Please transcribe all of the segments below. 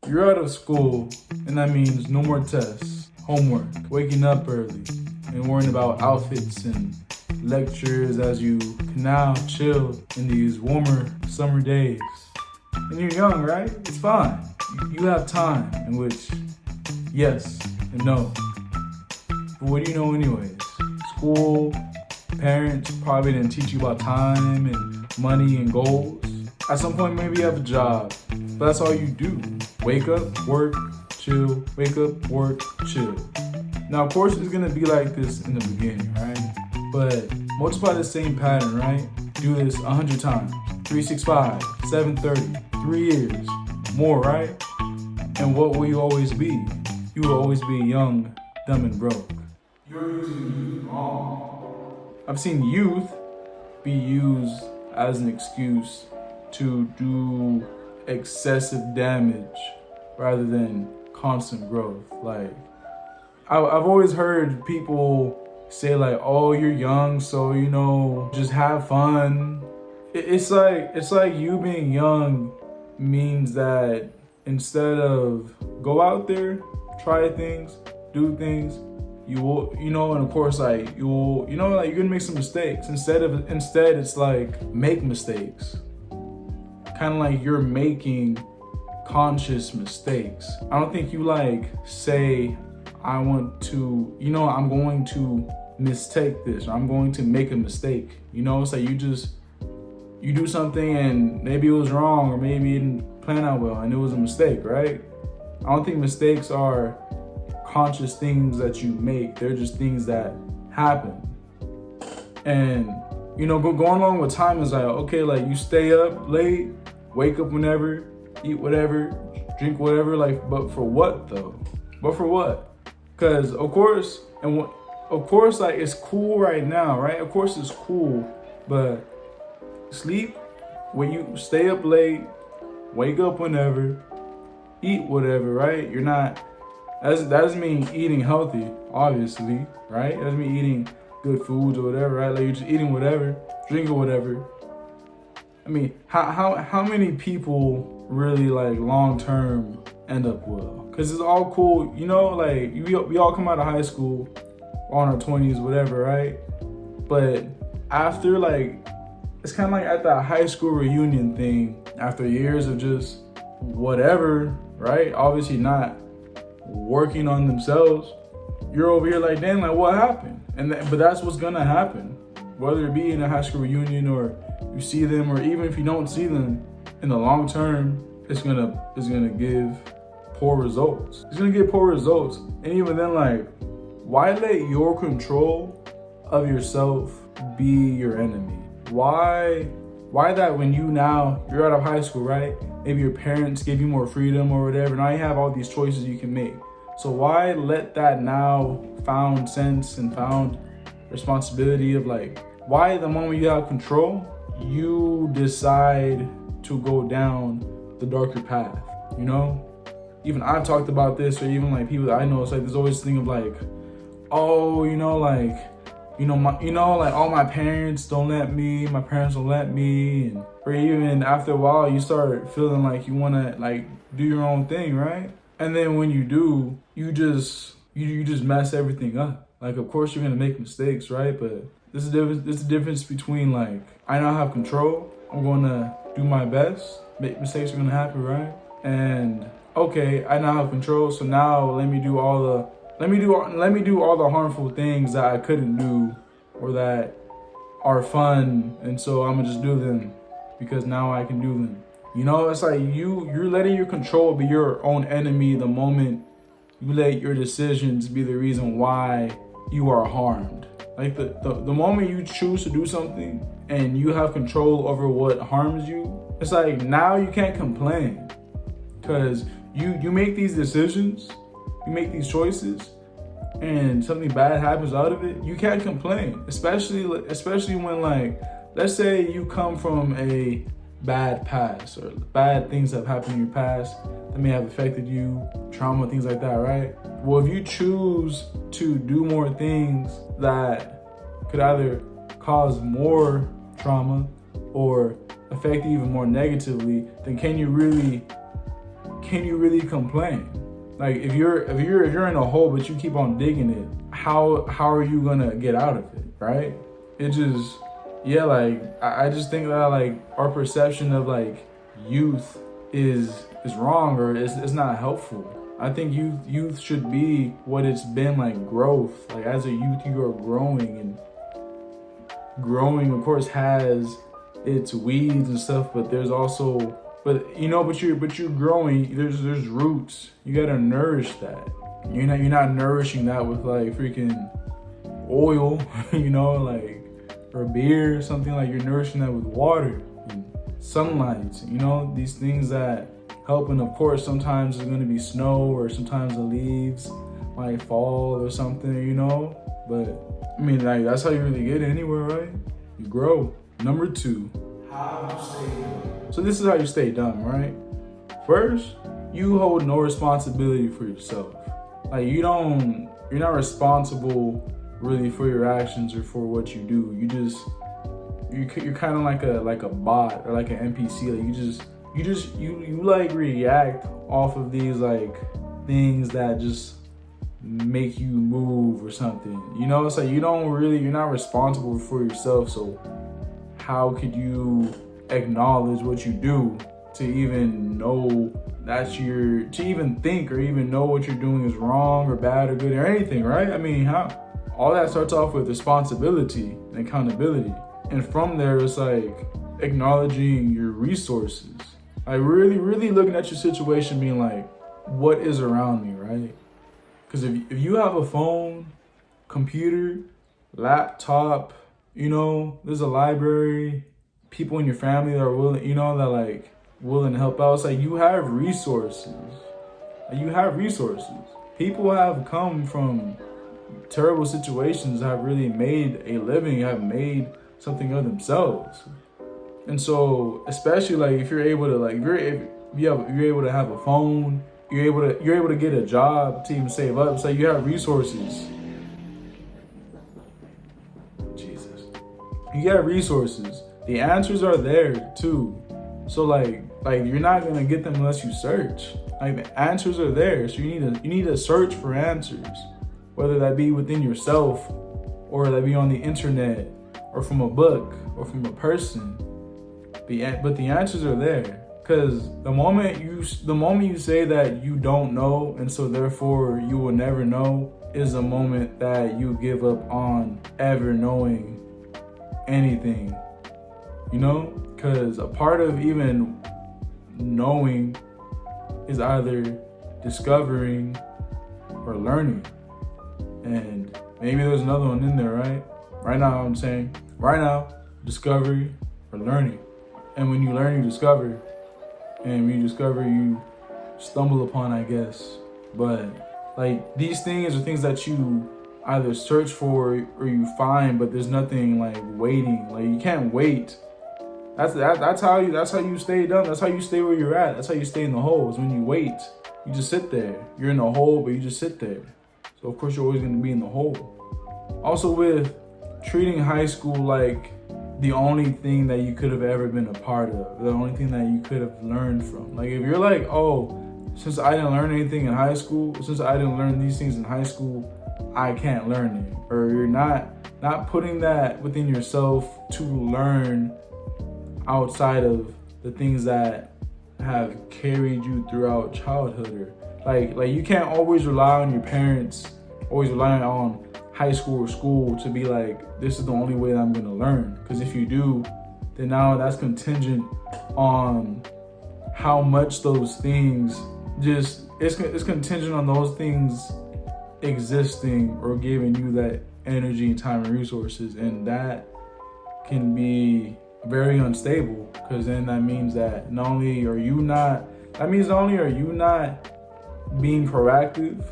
You're out of school, and that means no more tests, homework, waking up early, and worrying about outfits and lectures as you can now chill in these warmer summer days. And you're young, right? It's fine. You have time in which yes and no. But what do you know anyways? School, parents probably didn't teach you about time and money and goals. At some point, maybe you have a job, but that's all you do. Wake up, work, chill, wake up, work, chill. Now, of course, it's gonna be like this in the beginning, right? But multiply the same pattern, right? Do this 100 times, 365, 730, 3 years, more, right? And what will you always be? You will always be young, dumb, and broke. You're using youth wrong. I've seen youth be used as an excuse to do excessive damage rather than constant growth. Like, I've always heard people say like, oh, you're young, so, you know, just have fun. It's like you being young means that instead of go out there, try things, do things, you will, you know, and of course, like, you will, you know, like, you're gonna make some mistakes. Instead, it's like, make mistakes. Kind of like you're making conscious mistakes. I don't think you like say, I want to, you know, I'm going to mistake this, or I'm going to make a mistake. You know, it's like you do something and maybe it was wrong, or maybe it didn't plan out well and it was a mistake, right? I don't think mistakes are conscious things that you make. They're just things that happen. And, you know, going along with time is like, okay, like you stay up late, wake up whenever, eat whatever, drink whatever, like, but for what though? But for what? Because of course, like, it's cool right now, right? Of course it's cool, but sleep when you stay up late, wake up whenever, eat whatever, right? You're not, that doesn't mean eating healthy, obviously, right? That doesn't mean eating good foods or whatever, right? Like, you're just eating whatever, drinking whatever. I mean, how many people really, like, long term end up well? Because it's all cool, you know, like, we all come out of high school, on our 20s, whatever, right? But after, like, it's kind of like at that high school reunion thing, after years of just whatever, right? Obviously not working on themselves, you're over here like, damn, like, what happened? But that's what's gonna happen, whether it be in a high school reunion or you see them, or even if you don't see them, in the long term, it's gonna give poor results. It's gonna give poor results. And even then, like, why let your control of yourself be your enemy? Why that when you're out of high school, right? Maybe your parents give you more freedom or whatever. Now you have all these choices you can make. So why let that now found sense and found responsibility of, like, why the moment you have control, you decide to go down the darker path, you know? Even I've talked about this, or even like people that I know, it's like there's always this thing of like, oh, you know, like, like, all my parents don't let me, my parents don't let me, and or even after a while you start feeling like you wanna, like, do your own thing, right? And then when you do, you just mess everything up. Like, of course you're gonna make mistakes, right? But this is the difference between, like, I now have control, I'm gonna do my best, mistakes are gonna happen, right? And okay, I now have control, so now let me do all the harmful things that I couldn't do or that are fun, and so I'm gonna just do them because now I can do them. You know, it's like you're letting your control be your own enemy the moment you let your decisions be the reason why you are harmed. Like, the moment you choose to do something and you have control over what harms you, it's like now you can't complain because you make these decisions, you make these choices, and something bad happens out of it. You can't complain, especially when, like, let's say you come from a bad past, or bad things have happened in your past that may have affected you, trauma, things like that, right? Well, if you choose to do more things that could either cause more trauma or affect you even more negatively, then can you really can you really complain? Like if you're in a hole but you keep on digging it, how are you gonna get out of it, right? It just, yeah, like I just think that like our perception of like youth is wrong, or it's not helpful. I think youth should be what it's been, like growth. Like as a youth you are growing, and growing of course has its weeds and stuff, but there's also, but you're growing, there's roots. You gotta nourish that. You're not nourishing that with like freaking oil, like, or beer or something. Like you're nourishing that with water and sunlight, these things that help. And of course sometimes there's gonna be snow, or sometimes the leaves might fall or something, but I mean, like, that's how you really get anywhere, right? You grow. Number 2, how you stay dumb. So this is how you stay dumb, right? First, you hold no responsibility for yourself. Like you're not responsible really for your actions or for what you do. You're kind of like a bot or like an NPC. Like you like react off of these like things that just make you move or something. It's like you're not responsible for yourself. So how could you acknowledge what you do to even know to even think or even know what you're doing is wrong or bad or good or anything, right? I mean, how all that starts off with responsibility and accountability. And from there, it's like acknowledging your resources. Like really looking at your situation, being like, what is around me, right? Because if you have a phone, computer, laptop, there's a library, people in your family that are willing, willing to help out. It's like you have resources. People have come from terrible situations, have really made a living, have made something of themselves. And so, especially like if you're able to, like, if you're able to have a phone, you're able to get a job to even save up. So you have resources. Jesus. You got resources. The answers are there too. So like you're not gonna get them unless you search. Like the answers are there. So you need to search for answers. Whether that be within yourself, or that be on the internet, or from a book, or from a person. But the answers are there. Because the moment you say that you don't know, and so therefore you will never know, is the moment that you give up on ever knowing anything. Because a part of even knowing is either discovering or learning. And maybe there's another one in there, right? Right now, discovery or learning. And when you learn, you discover. And when you discover, you stumble upon, I guess. But like these things are things that you either search for or you find, but there's nothing like waiting. Like you can't wait. That's how you stay dumb. That's how you stay where you're at. That's how you stay in the hole, is when you wait. You just sit there. You're in the hole, but you just sit there. So of course you're always gonna be in the hole. Also with treating high school like the only thing that you could have ever been a part of, the only thing that you could have learned from. Like if you're like, oh, since I didn't learn anything in high school, since I didn't learn these things in high school, I can't learn it. Or you're not putting that within yourself to learn outside of the things that have carried you throughout childhood. Or like you can't always rely on your parents, always rely on high school or school to be like, this is the only way that I'm gonna learn. Because if you do, then now that's contingent on how much those things it's contingent on those things existing or giving you that energy and time and resources. And that can be very unstable, because then that means that not only are you not being proactive,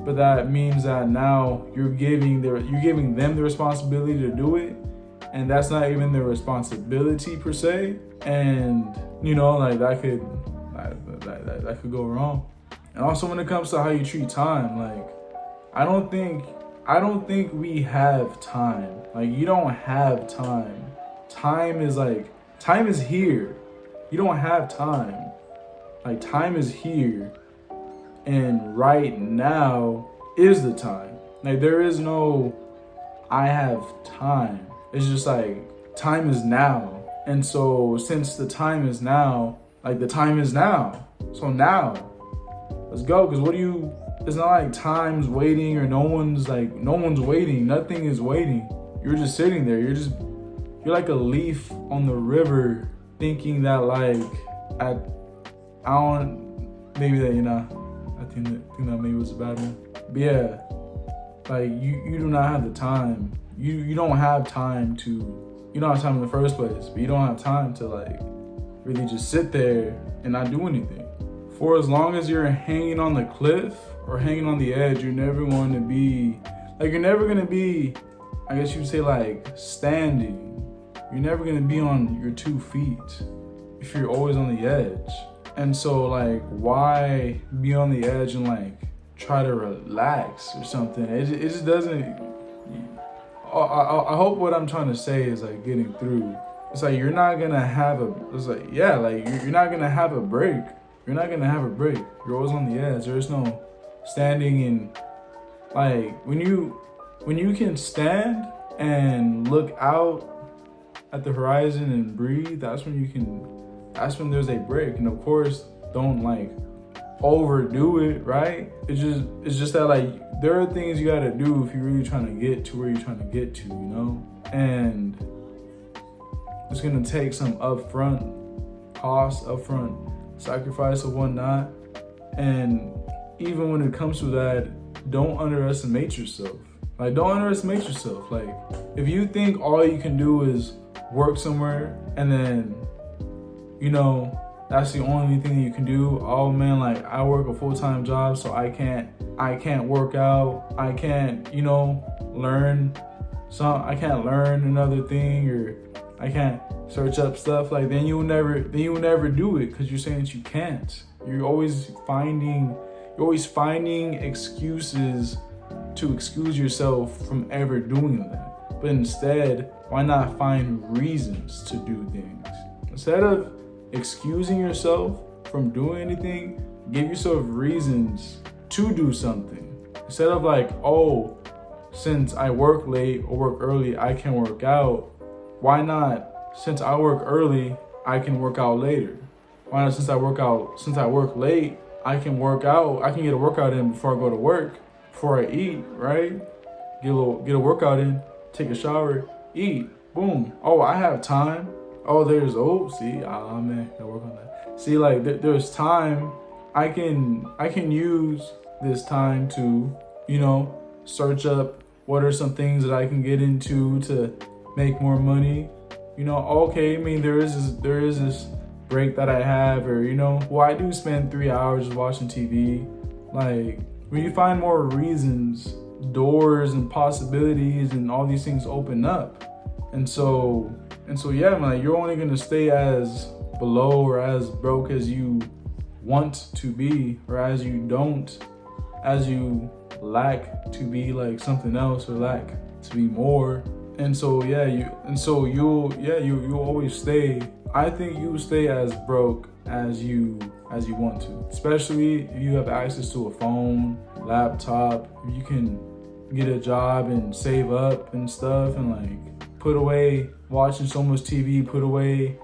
but that means that now you're giving them the responsibility to do it, and that's not even their responsibility per se. And like that could go wrong. And also when it comes to how you treat time, like I don't think we have time. Like you don't have time. Time is here. You don't have time. Like time is here, and right now is the time. Like there is no I have time. It's just like time is now. And so since the time is now, like the time is now. So now, let's go. Cause it's not like time's waiting or no one's waiting. Nothing is waiting. You're just sitting there. You're like a leaf on the river thinking that maybe that, I think that maybe was a bad one. But yeah, like you do not have the time. You don't have time you don't have time in the first place, but you don't have time to like really just sit there and not do anything. For as long as you're hanging on the cliff or hanging on the edge, you're never going to be, I guess you'd say like standing. You're never going to be on your 2 feet if you're always on the edge. And so like, why be on the edge and like try to relax or something? It just doesn't, I hope what I'm trying to say is like getting through. It's like, you're not going to have you're not going to have a break. You're not going to have a break. You're always on the edge. There's no standing and like, when you can stand and look out at the horizon and breathe, that's when there's a break. And of course, don't like overdo it, right? It's just that like, there are things you gotta do if you're really trying to get to where you're trying to get to, and it's gonna take some upfront cost, upfront sacrifice or whatnot. And even when it comes to that, don't underestimate yourself. Like, don't underestimate yourself. Like, if you think all you can do is work somewhere and then, that's the only thing you can do. Oh man, like I work a full-time job, so I can't work out. I can't, learn I can't learn another thing, or I can't search up stuff. Like then you'll never do it because you're saying that you can't. You're always finding excuses to excuse yourself from ever doing that. But instead, why not find reasons to do things? Instead of excusing yourself from doing anything, give yourself reasons to do something. Instead of like, oh, since I work late or work early, I can work out. Why not, since I work early, I can work out later? Why not, since I work late, I can work out, I can get a workout in before I go to work, before I eat, right? Get a workout in, take a shower, eat, boom. Oh, I have time. Oh, man, gotta work on that. See, like there's time. I can use this time to, search up what are some things that I can get into to make more money. Okay, I mean, there is this break that I have, or, I do spend 3 hours watching TV. Like, when you find more reasons, doors and possibilities and all these things open up. And so yeah, man, like, you're only gonna stay as below or as broke as you want to be, or as you lack to be like something else, or lack to be more. And so you'll always stay. I think you will stay as broke as you want to, especially if you have access to a phone, laptop. If you can get a job and save up and stuff, and like put away watching so much TV, put away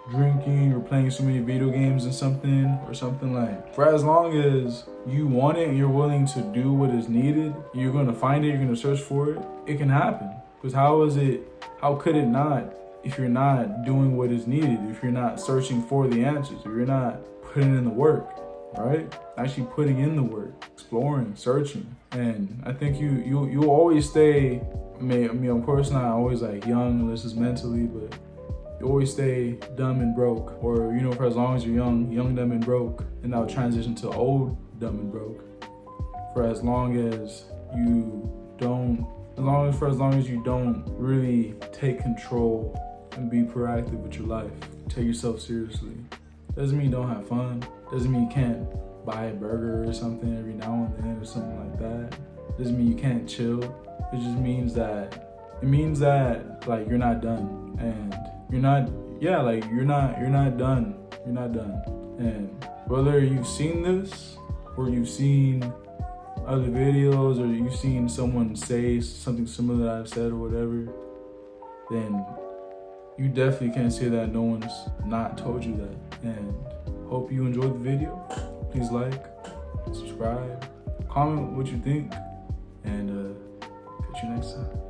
drinking or playing so many video games or something like. For as long as you want it and you're willing to do what is needed, you're gonna find it, you're gonna search for it, it can happen. Because how could it not, if you're not doing what is needed, if you're not searching for the answers, if you're not putting in the work, right? Actually putting in the work, exploring, searching. And I think you'll always stay, I mean, of course not always like young, unless it's mentally, but you always stay dumb and broke, or, for as long as you're young, dumb and broke, and now transition to old, dumb and broke. For as long as you don't really take control and be proactive with your life, take yourself seriously. Doesn't mean you don't have fun. Doesn't mean you can't buy a burger or something every now and then or something like that. Doesn't mean you can't chill. It just means that, like, you're not done, and you're not done. You're not done. And whether you've seen this or you've seen other videos or you've seen someone say something similar that I've said or whatever, then you definitely can't say that no one's not told you that. And hope you enjoyed the video. Please like, subscribe, comment what you think, and catch you next time.